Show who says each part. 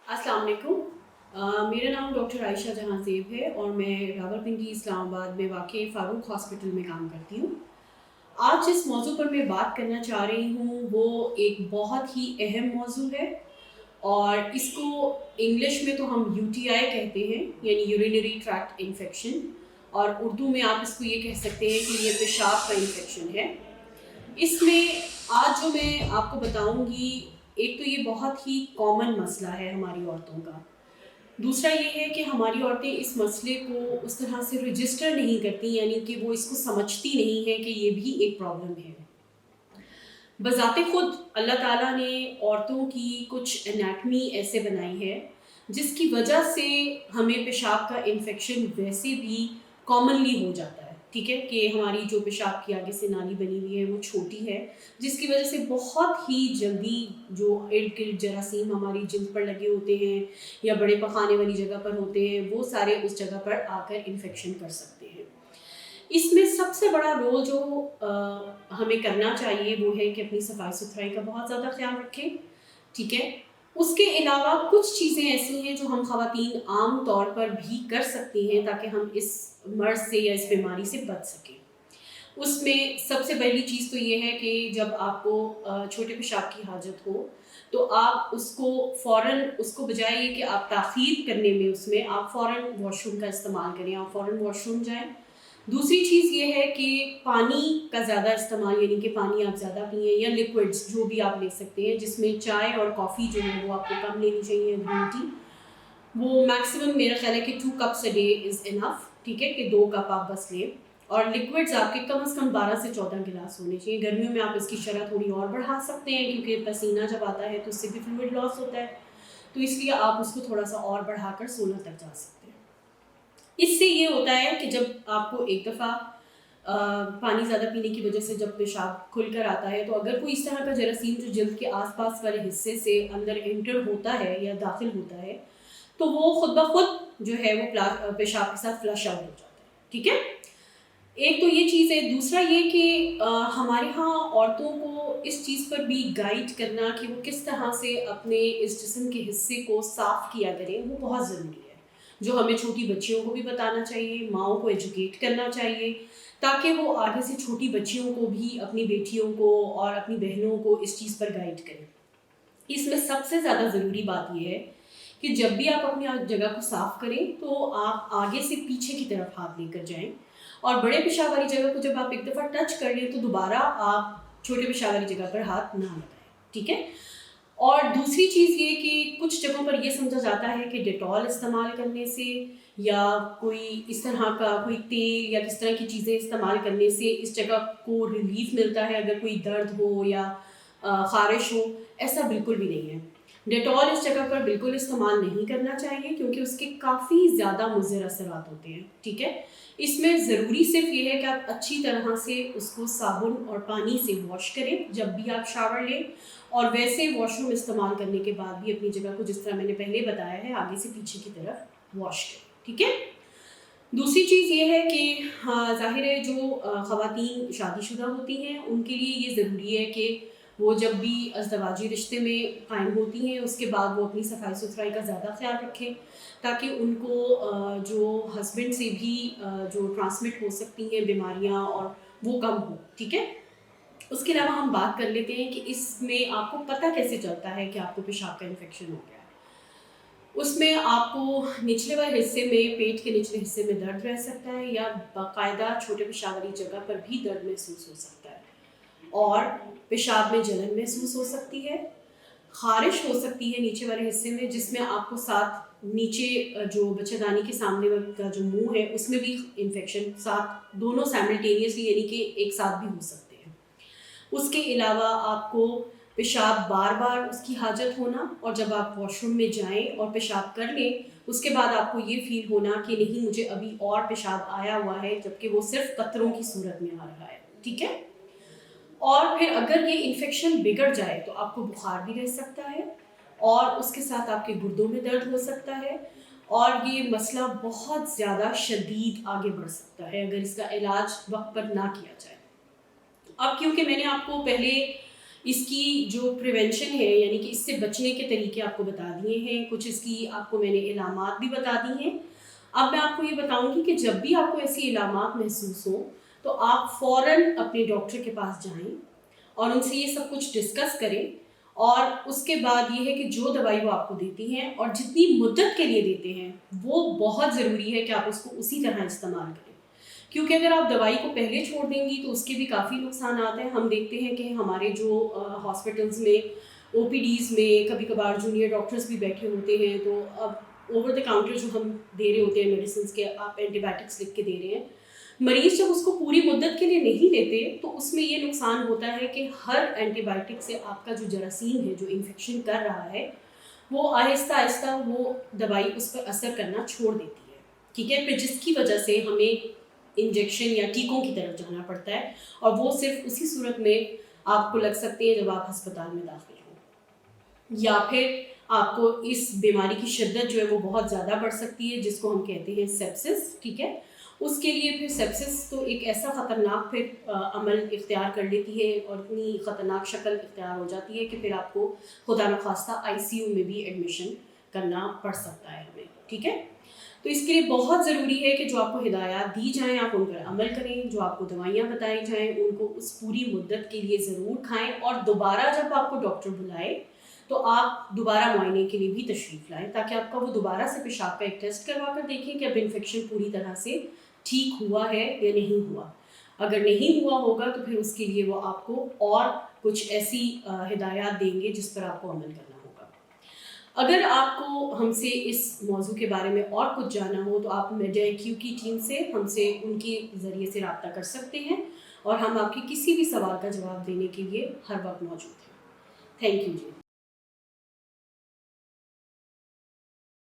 Speaker 1: अस्सलाम वालेकुम। मेरा नाम डॉक्टर आयशा जहां ज़ेब है और मैं रावलपिंडी इस्लामाबाद में वाक़ फ़ारूक हॉस्पिटल में काम करती हूँ। आज जिस मौजू पर मैं बात करना चाह रही हूँ वो एक बहुत ही अहम मौजू है और इसको इंग्लिश में तो हम यूटीआई कहते हैं, यानी यूरिनरी ट्रैक्ट इन्फेक्शन, और उर्दू में आप इसको ये कह सकते हैं कि ये पेशाब का इन्फेक्शन है। इसमें आज जो मैं आपको बताऊंगी, एक तो ये बहुत ही कॉमन मसला है हमारी औरतों का। दूसरा ये है कि हमारी औरतें इस मसले को उस तरह से रजिस्टर नहीं करती, यानी कि वो इसको समझती नहीं है कि ये भी एक प्रॉब्लम है। बज़ाते खुद अल्लाह ताला ने औरतों की कुछ एनाटमी ऐसे बनाई है जिसकी वजह से हमें पेशाब का इन्फेक्शन वैसे भी कॉमनली हो जाता है। ठीक है कि हमारी जो पेशाब की आगे से नाली बनी हुई है वो छोटी है, जिसकी वजह से बहुत ही जल्दी जो इर्द गिर्द जरासीम हमारी जिल्द पर लगे होते हैं या बड़े पखाने वाली जगह पर होते हैं, वो सारे उस जगह पर आकर इन्फेक्शन कर सकते हैं। इसमें सबसे बड़ा रोल जो हमें करना चाहिए वो है कि अपनी सफाई सुथराई का बहुत ज़्यादा ख्याल रखें। ठीक है, उसके अलावा कुछ चीज़ें ऐसी हैं जो हम ख़वातीन आम तौर पर भी कर सकती हैं ताकि हम इस मर्ज़ से या इस बीमारी से बच सकें। उसमें सबसे पहली चीज़ तो ये है कि जब आपको छोटे पेशाब की हाजत हो तो आप उसको फ़ौरन, उसको बजाय ये कि आप ताख़ीर करने में उसमें आप फ़ौरन वॉशरूम का इस्तेमाल करें, आप फ़ौरन वॉशरूम जाएँ। दूसरी चीज़ ये है कि पानी का ज़्यादा इस्तेमाल, यानी कि पानी आप ज़्यादा पिएँ या लिक्विड्स जो भी आप ले सकते हैं, जिसमें चाय और कॉफ़ी जो है वो आपको कम लेनी चाहिए, ग्रीन टी। वो मैक्सिमम मेरा ख्याल है कि 2 cups a day is enough. ठीक है कि 2 कप आप बस लें, और लिक्विड्स आपके कम से कम 12 से 14 गिलास होने चाहिए। गर्मियों में आप इसकी शरह थोड़ी और बढ़ा सकते हैं क्योंकि पसीना जब आता है तो उससे भी फ्लूइड लॉस होता है, तो इसलिए आप उसको थोड़ा सा और बढ़ाकर 16 तक जा सकते हैं। इससे ये होता है कि जब आपको एक दफ़ा पानी ज़्यादा पीने की वजह से जब पेशाब खुलकर आता है, तो अगर कोई इस तरह का जरासीम जो जल्द के आसपास वाले हिस्से से अंदर एंटर होता है या दाखिल होता है, तो वो खुद ब खुद जो है वो पेशाब के साथ फ्लश आउट हो जाता है। ठीक है, एक तो ये चीज़ है। दूसरा ये कि हमारे यहाँ औरतों को इस चीज़ पर भी गाइड करना कि वो किस तरह से अपने इस जिस्म के हिस्से को साफ़ किया करें, वो बहुत ज़रूरी है, जो हमें छोटी बच्चियों को भी बताना चाहिए, माँओं को एजुकेट करना चाहिए, ताकि वो आगे से छोटी बच्चियों को भी, अपनी बेटियों को और अपनी बहनों को इस चीज़ पर गाइड करें। इसमें सबसे ज़्यादा ज़रूरी बात ये है कि जब भी आप अपनी जगह को साफ़ करें तो आप आगे से पीछे की तरफ हाथ लेकर जाएं, और बड़े पेशाब वाली जगह को जब आप एक दफ़ा टच कर लें तो दोबारा आप छोटे पेशाब वाली जगह पर हाथ ना लगाएं। ठीक है, और दूसरी चीज़ ये कि कुछ जगहों पर ये समझा जाता है कि डेटॉल इस्तेमाल करने से या कोई इस तरह का कोई तेल या किस तरह की चीज़ें इस्तेमाल करने से इस जगह को रिलीफ मिलता है अगर कोई दर्द हो या ख़ारिश हो। ऐसा बिल्कुल भी नहीं है। डेटॉल इस जगह पर बिल्कुल इस्तेमाल नहीं करना चाहिए क्योंकि उसके काफ़ी ज़्यादा मुज़र असरात होते हैं। ठीक है, इसमें ज़रूरी सिर्फ ये है कि आप अच्छी तरह से उसको साबुन और पानी से वॉश करें जब भी आप शावर लें, और वैसे वॉशरूम इस्तेमाल करने के बाद भी अपनी जगह को जिस तरह मैंने पहले बताया है आगे से पीछे की तरफ वॉश करें। ठीक है, दूसरी चीज़ ये है कि हाँ, ज़ाहिर है जो ख़वातीन शादीशुदा होती हैं उनके लिए ये ज़रूरी है कि वो जब भी अज़दवाजी रिश्ते में कायम होती हैं उसके बाद वो अपनी सफाई सुथराई का ज़्यादा ख्याल रखें, ताकि उनको जो हस्बैंड से भी जो ट्रांसमिट हो सकती हैं बीमारियां और वो कम हो। ठीक है, उसके अलावा हम बात कर लेते हैं कि इसमें आपको पता कैसे चलता है कि आपको पेशाब का इन्फेक्शन हो गया है। उसमें आपको निचले वाले हिस्से में, पेट के निचले हिस्से में दर्द रह सकता है या बाकायदा छोटे पेशाब वाली जगह पर भी दर्द महसूस हो सकता है, और पेशाब में जलन महसूस हो सकती है, खारिश हो सकती है नीचे वाले हिस्से में, जिसमें आपको साथ नीचे जो बच्चेदानी के सामने का जो मुंह है उसमें भी इन्फेक्शन साथ, दोनों साइमल्टेनियसली यानी कि एक साथ भी हो सकते हैं। उसके अलावा आपको पेशाब बार बार उसकी हाजत होना, और जब आप वॉशरूम में जाएं और पेशाब कर लें उसके बाद आपको ये फील होना कि नहीं मुझे अभी और पेशाब आया हुआ है, जबकि वो सिर्फ कतरों की सूरत में आ रहा है। ठीक है, और फिर अगर ये इन्फेक्शन बिगड़ जाए तो आपको बुखार भी रह सकता है, और उसके साथ आपके गुर्दों में दर्द हो सकता है, और ये मसला बहुत ज़्यादा शदीद आगे बढ़ सकता है अगर इसका इलाज वक्त पर ना किया जाए। अब क्योंकि मैंने आपको पहले اس کی جو پریونشن ہے یعنی کہ اس سے بچنے کے طریقے آپ کو بتا دیے ہیں، کچھ اس کی آپ کو میں نے علامات بھی بتا دی ہیں۔ اب میں آپ کو یہ بتاؤں گی کہ جب بھی آپ کو ایسی علامات محسوس ہوں تو آپ فوراً اپنے ڈاکٹر کے پاس جائیں اور ان سے یہ سب کچھ ڈسکس کریں، اور اس کے بعد یہ ہے کہ جو دوائی وہ آپ کو دیتی ہیں اور جتنی مدت کے لیے دیتے ہیں وہ بہت ضروری ہے کہ آپ اس کو اسی طرح استعمال کریں، کیونکہ اگر آپ دوائی کو پہلے چھوڑ دیں گی تو اس کے بھی کافی نقصانات ہیں۔ ہم دیکھتے ہیں کہ ہمارے جو ہاسپٹلس میں او پی ڈیز میں کبھی کبھار جونیئر ڈاکٹرز بھی بیٹھے ہوتے ہیں، تو اب اوور دا کاؤنٹر جو ہم دے رہے ہوتے ہیں میڈیسنس کے، آپ اینٹی بایوٹکس لکھ کے دے رہے ہیں، مریض جب اس کو پوری مدت کے لیے نہیں لیتے تو اس میں یہ نقصان ہوتا ہے کہ ہر اینٹی بایوٹک سے آپ کا جو جراثیم ہے جو انفیکشن کر رہا ہے وہ آہستہ آہستہ وہ دوائی اس پر اثر کرنا چھوڑ دیتی ہے، ٹھیک ہے، پھر جس کی وجہ سے ہمیں انجیکشن یا ٹیکوں کی طرف جانا پڑتا ہے، اور وہ صرف اسی صورت میں آپ کو لگ سکتے ہیں جب آپ ہسپتال میں داخل ہوں، یا پھر آپ کو اس بیماری کی شدت جو ہے وہ بہت زیادہ بڑھ سکتی ہے جس کو ہم کہتے ہیں سیپسس، ٹھیک ہے۔ اس کے لیے پھر سیپسس تو ایک ایسا خطرناک پھر عمل اختیار کر لیتی ہے اور اتنی خطرناک شکل اختیار ہو جاتی ہے کہ پھر آپ کو خدا نخواستہ آئی سی یو میں بھی ایڈمیشن کرنا پڑ سکتا ہے ہمیں، ٹھیک ہے۔ تو اس کے لیے بہت ضروری ہے کہ جو آپ کو ہدایات دی جائیں آپ ان پر عمل کریں، جو آپ کو دوائیاں بتائی جائیں ان کو اس پوری مدت کے لیے ضرور کھائیں، اور دوبارہ جب آپ کو ڈاکٹر بلائے تو آپ دوبارہ معائنے کے لیے بھی تشریف لائیں تاکہ آپ کا وہ دوبارہ سے پیشاب کا ایک ٹیسٹ کروا کر دیکھیں کہ اب انفیکشن پوری طرح سے ٹھیک ہوا ہے یا نہیں ہوا۔ اگر نہیں ہوا ہوگا تو پھر اس کے لیے وہ آپ کو اور کچھ ایسی ہدایات دیں گے جس پر آپ کو عمل کرنا ہوگا۔ اگر آپ کو ہم سے اس موضوع کے بارے میں اور کچھ جاننا ہو تو آپ میڈیا کیو کی ٹیم سے ہم سے ان کے ذریعے سے رابطہ کر سکتے ہیں، اور ہم آپ کے کسی بھی سوال کا جواب دینے کے لیے ہر وقت موجود ہیں۔ Thank you G.